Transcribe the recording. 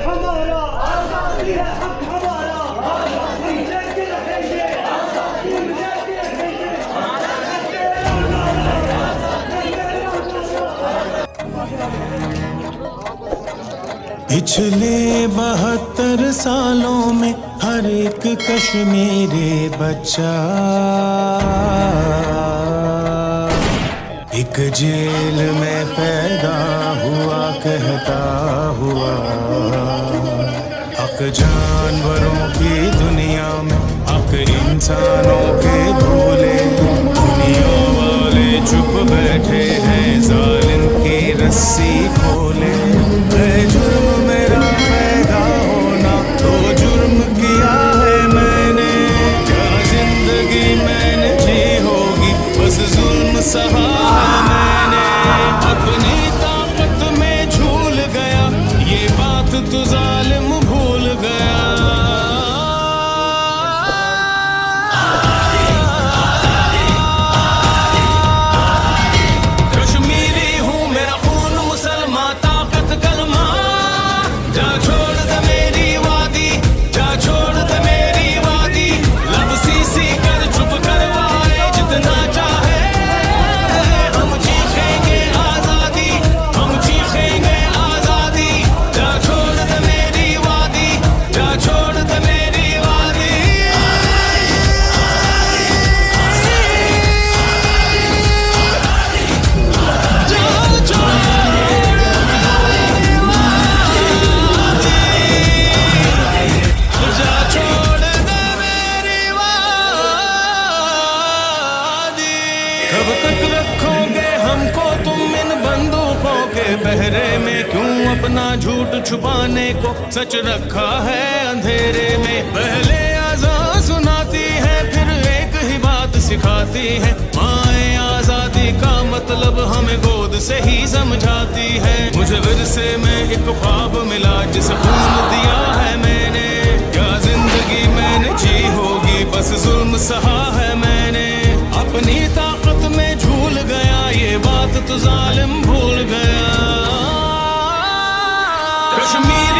हमारा आजादी है, हक हमारा आजादी लेके रहेंगे, आजादी लेके रहेंगे। पिछले 72 सालों में हर एक कश्मीरी बच्चा एक जेल में पैदा हुआ, कहता हुआ हक जानवरों की दुनिया में हक इंसानों के भूले। दुनिया वाले चुप बैठे हैं, जालिम की रस्सी खोले। है जुर्म मेरा पैदा होना, तो जुर्म किया है मैंने। क्या जिंदगी मैंने जी होगी, बस जुल्म सहा है मैंने। अपनी ताकत में झूल गया, ये बात तो जालिम भूल गया। कश्मीरी हूँ, मेरा खून मुसलमान, ताकत कलमा। जा छोड़ दे मेरी वादी, जा छोड़ दे मेरी वादी। लब सीसी कर चुप करवाए जितना चाहे। हम चीखेंगे आजादी, हम चीखेंगे आजादी। जा छोड़ दे मेरी वादी, जा छोड़ दे मेरी वादी। जा छोड़ दे मेरी वादी। कब तक रखोगे हमको तुम इन बंदूकों के पहरे में? क्यों अपना झूठ छुपाने को सच रखा है अंधेरे में? पहले आज़ाद सुनाती है, फिर एक ही बात सिखाती है। माए आजादी का मतलब हमें गोद से ही समझाती है। मुझे विरसे में एक ख्वाब मिला, जिसे खून दिया है मैंने। क्या जिंदगी मैंने जी होगी, बस जुल्म सहा है मैंने। अपनी ताकत में झूल गया, ये बात तो जालिम भूल गया। कश्मीर